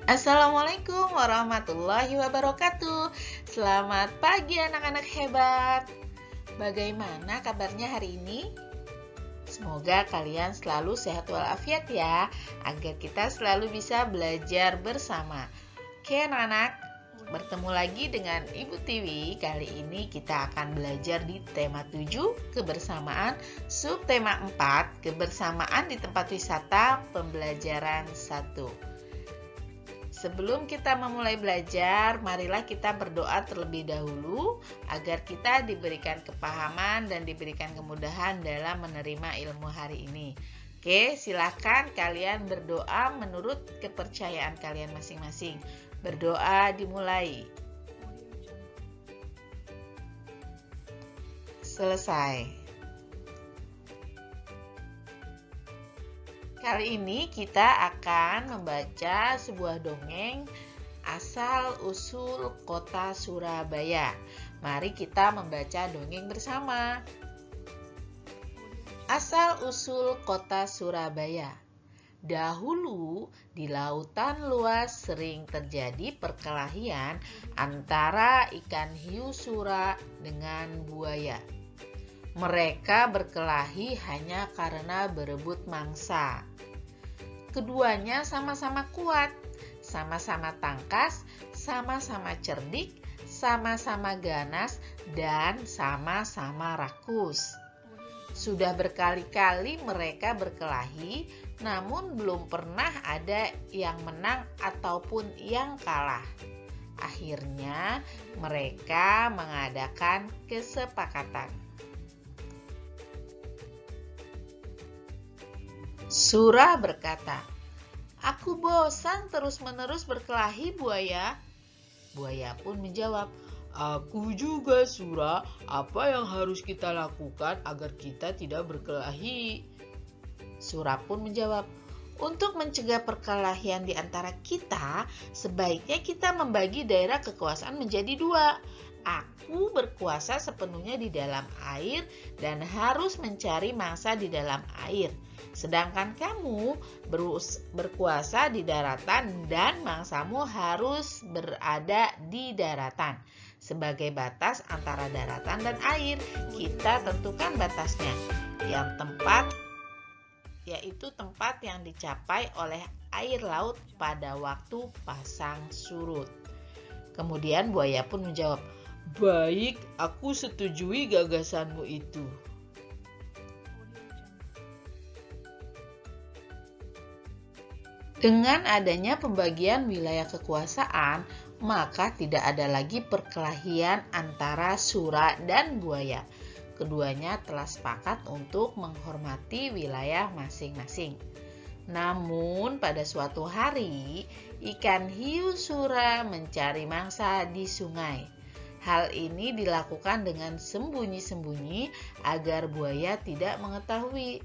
Assalamualaikum warahmatullahi wabarakatuh. Selamat pagi anak-anak hebat. Bagaimana kabarnya hari ini? Semoga kalian selalu sehat walafiat ya, agar kita selalu bisa belajar bersama. Oke anak-anak, bertemu lagi dengan Ibu Tiwi. Kali ini kita akan belajar di tema 7, kebersamaan, subtema 4, kebersamaan di tempat wisata, pembelajaran 1. Sebelum kita memulai belajar, marilah kita berdoa terlebih dahulu agar kita diberikan kepahaman dan diberikan kemudahan dalam menerima ilmu hari ini. Oke, silakan kalian berdoa menurut kepercayaan kalian masing-masing. Berdoa dimulai. Selesai. Kali ini kita akan membaca sebuah dongeng asal-usul kota Surabaya. Mari kita membaca dongeng bersama. Asal-usul kota Surabaya. Dahulu di lautan luas sering terjadi perkelahian antara ikan hiu sura dengan buaya. Mereka berkelahi hanya karena berebut mangsa. Keduanya sama-sama kuat, sama-sama tangkas, sama-sama cerdik, sama-sama ganas, dan sama-sama rakus. Sudah berkali-kali mereka berkelahi, namun belum pernah ada yang menang ataupun yang kalah. Akhirnya mereka mengadakan kesepakatan. Sura berkata, "Aku bosan terus-menerus berkelahi, buaya." Buaya pun menjawab, "Aku juga, Sura. Apa yang harus kita lakukan agar kita tidak berkelahi?" Sura pun menjawab, "Untuk mencegah perkelahian di antara kita, sebaiknya kita membagi daerah kekuasaan menjadi 2. Aku berkuasa sepenuhnya di dalam air dan harus mencari mangsa di dalam air. Sedangkan kamu berkuasa di daratan dan mangsamu harus berada di daratan. Sebagai batas antara daratan dan air, kita tentukan batasnya, yaitu tempat yang dicapai oleh air laut pada waktu pasang surut." Kemudian buaya pun menjawab, "Baik, aku setujui gagasanmu itu." Dengan adanya pembagian wilayah kekuasaan, maka tidak ada lagi perkelahian antara Sura dan buaya. Keduanya telah sepakat untuk menghormati wilayah masing-masing. Namun pada suatu hari, ikan hiu Sura mencari mangsa di sungai. Hal ini dilakukan dengan sembunyi-sembunyi agar buaya tidak mengetahui.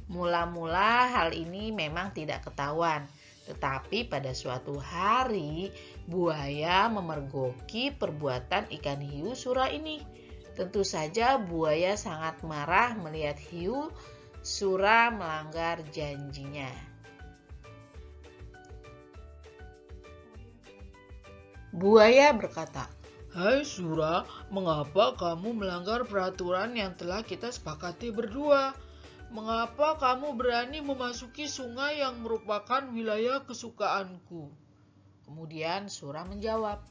Mula-mula hal ini memang tidak ketahuan. Tetapi pada suatu hari, buaya memergoki perbuatan ikan hiu sura ini. Tentu saja buaya sangat marah melihat hiu sura melanggar janjinya. Buaya berkata, "Hai Sura, mengapa kamu melanggar peraturan yang telah kita sepakati berdua? Mengapa kamu berani memasuki sungai yang merupakan wilayah kesukaanku?" Kemudian Sura menjawab,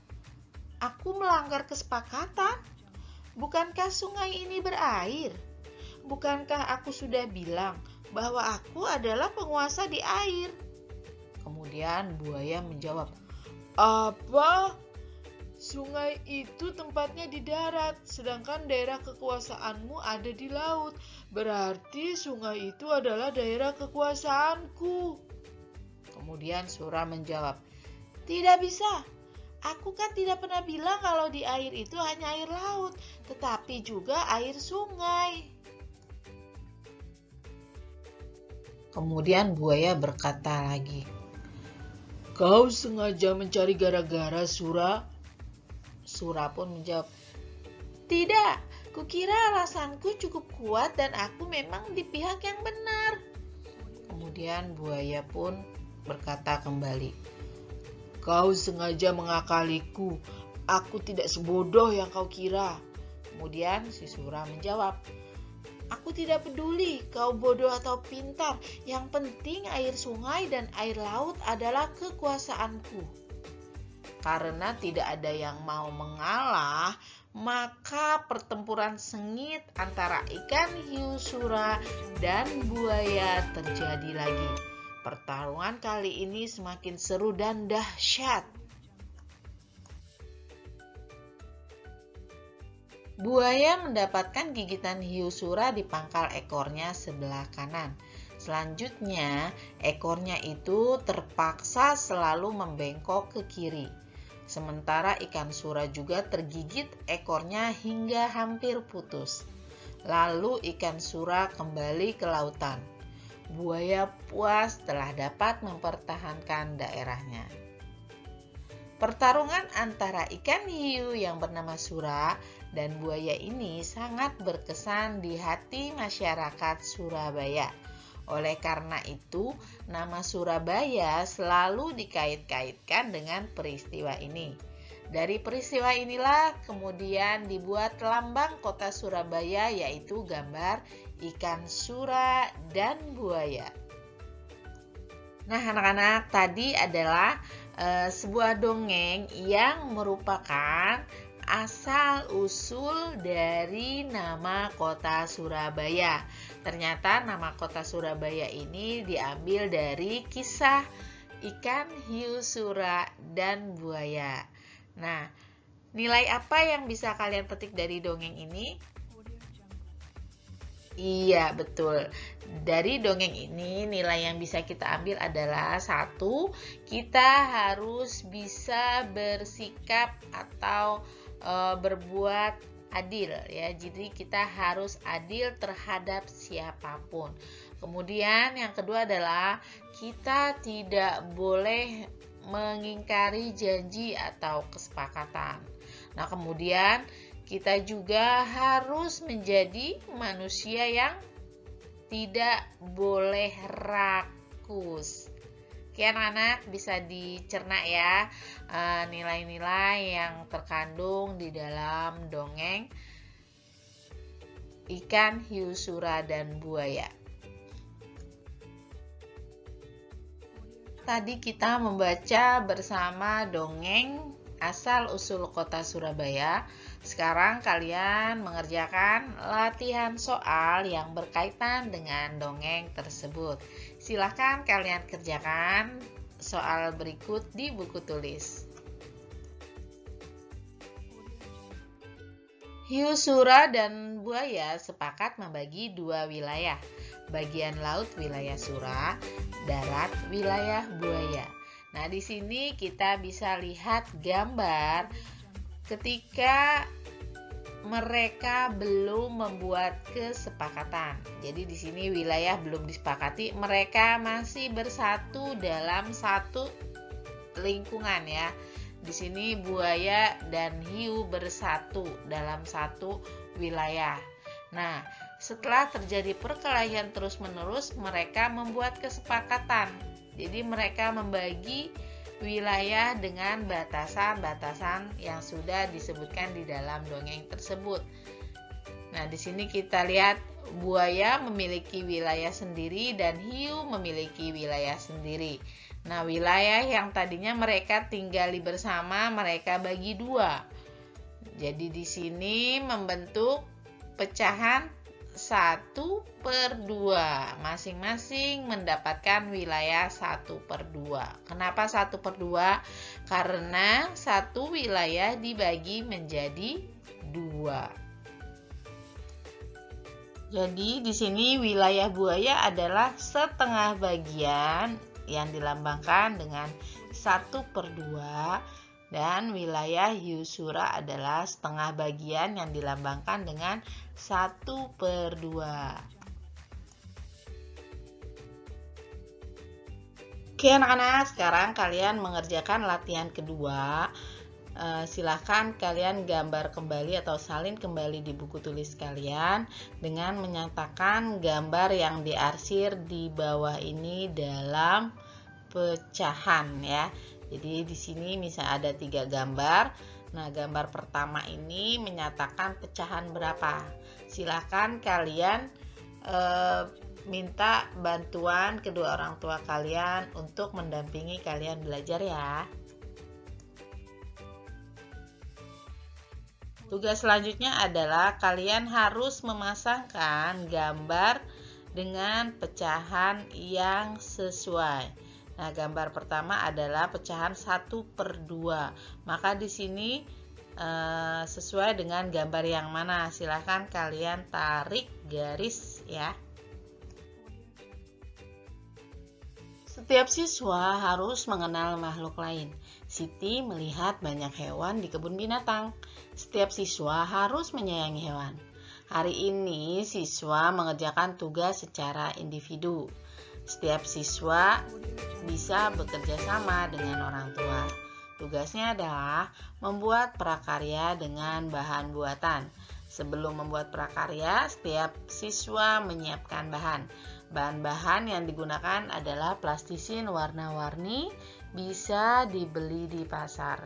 "Aku melanggar kesepakatan. Bukankah sungai ini berair? Bukankah aku sudah bilang bahwa aku adalah penguasa di air?" Kemudian buaya menjawab, "Apa? Sungai itu tempatnya di darat, sedangkan daerah kekuasaanmu ada di laut. Berarti sungai itu adalah daerah kekuasaanku." Kemudian Sura menjawab, "Tidak bisa. Aku kan tidak pernah bilang kalau di air itu hanya air laut, tetapi juga air sungai." Kemudian buaya berkata lagi, "Kau sengaja mencari gara-gara, Sura?" Sura pun menjawab, "Tidak, kukira alasanku cukup kuat dan aku memang di pihak yang benar." Kemudian buaya pun berkata kembali, Kau sengaja mengakaliku. Aku tidak sebodoh yang kau kira. Kemudian si Sura menjawab, aku tidak peduli kau bodoh atau pintar. Yang penting air sungai dan air laut adalah kekuasaanku. Karena tidak ada yang mau mengalah, maka pertempuran sengit antara ikan hiu sura dan buaya terjadi lagi. Pertarungan kali ini semakin seru dan dahsyat. Buaya mendapatkan gigitan hiu sura di pangkal ekornya sebelah kanan. Selanjutnya, ekornya itu terpaksa selalu membengkok ke kiri. Sementara ikan sura juga tergigit ekornya hingga hampir putus. Lalu ikan sura kembali ke lautan. Buaya puas telah dapat mempertahankan daerahnya. Pertarungan antara ikan hiu yang bernama Sura dan buaya ini sangat berkesan di hati masyarakat Surabaya. Oleh karena itu, nama Surabaya selalu dikait-kaitkan dengan peristiwa ini. Dari peristiwa inilah kemudian dibuat lambang kota Surabaya, yaitu gambar ikan sura dan buaya. Nah, anak-anak, tadi adalah sebuah dongeng yang merupakan asal-usul dari nama kota Surabaya. Ternyata nama kota Surabaya ini diambil dari kisah ikan hiu sura dan buaya. Nah, nilai apa yang bisa kalian petik dari dongeng ini? Iya, betul. Dari dongeng ini nilai yang bisa kita ambil adalah 1, kita harus bisa bersikap atau berbuat adil ya. Jadi kita harus adil terhadap siapapun. Kemudian yang kedua adalah kita tidak boleh mengingkari janji atau kesepakatan. Nah, kemudian kita juga harus menjadi manusia yang tidak boleh rakus. Oke, anak-anak, bisa dicerna ya nilai-nilai yang terkandung di dalam dongeng ikan hiu sura dan buaya. Tadi kita membaca bersama dongeng asal-usul kota Surabaya. Sekarang kalian mengerjakan latihan soal yang berkaitan dengan dongeng tersebut. Silakan kalian kerjakan soal berikut di buku tulis. Hiu sura dan buaya sepakat membagi 2 wilayah. Bagian laut wilayah sura, darat wilayah buaya. Nah, di sini kita bisa lihat gambar ketika mereka belum membuat kesepakatan. Jadi di sini wilayah belum disepakati, mereka masih bersatu dalam satu lingkungan ya. Di sini buaya dan hiu bersatu dalam satu wilayah. Nah, setelah terjadi perkelahian terus-menerus, mereka membuat kesepakatan. Jadi mereka membagi wilayah dengan batasan-batasan yang sudah disebutkan di dalam dongeng tersebut. Nah, di sini kita lihat buaya memiliki wilayah sendiri dan hiu memiliki wilayah sendiri. Nah, wilayah yang tadinya mereka tinggali bersama, mereka bagi 2. Jadi di sini membentuk pecahan 1/2, masing-masing mendapatkan wilayah 1/2. Kenapa 1/2? Karena satu wilayah dibagi menjadi 2. Jadi di sini wilayah buaya adalah setengah bagian yang dilambangkan dengan 1/2. Dan wilayah hiu sura adalah setengah bagian yang dilambangkan dengan 1/2. Oke anak-anak, sekarang kalian mengerjakan latihan kedua. Silahkan kalian gambar kembali atau salin kembali di buku tulis kalian dengan menyatakan gambar yang diarsir di bawah ini dalam pecahan ya. Jadi di sini misalnya ada 3 gambar. Nah, gambar pertama ini menyatakan pecahan berapa. Silakan kalian minta bantuan kedua orang tua kalian untuk mendampingi kalian belajar ya. Tugas selanjutnya adalah kalian harus memasangkan gambar dengan pecahan yang sesuai. Nah, gambar pertama adalah pecahan 1/2. Maka di sini sesuai dengan gambar yang mana. Silahkan kalian tarik garis ya. Setiap siswa harus mengenal makhluk lain. Siti melihat banyak hewan di kebun binatang. Setiap siswa harus menyayangi hewan. Hari ini siswa mengerjakan tugas secara individu. Setiap siswa bisa bekerja sama dengan orang tua. Tugasnya adalah membuat prakarya dengan bahan buatan. Sebelum membuat prakarya, setiap siswa menyiapkan bahan. Bahan-bahan yang digunakan adalah plastisin warna-warni, bisa dibeli di pasar.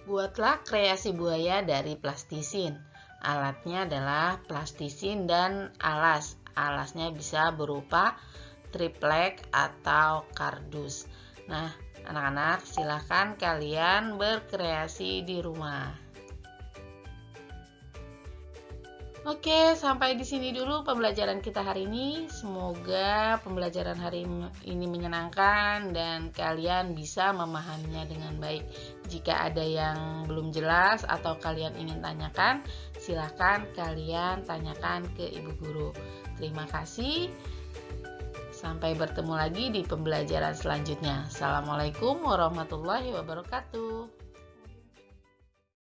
Buatlah kreasi buaya dari plastisin. Alatnya adalah plastisin dan alas. Alasnya bisa berupa triplek atau kardus. Nah, anak-anak silahkan kalian berkreasi di rumah. Oke, sampai di sini dulu pembelajaran kita hari ini. Semoga pembelajaran hari ini menyenangkan dan kalian bisa memahaminya dengan baik. Jika ada yang belum jelas atau kalian ingin tanyakan, silakan kalian tanyakan ke Ibu Guru. Terima kasih. Sampai bertemu lagi di pembelajaran selanjutnya. Assalamualaikum warahmatullahi wabarakatuh.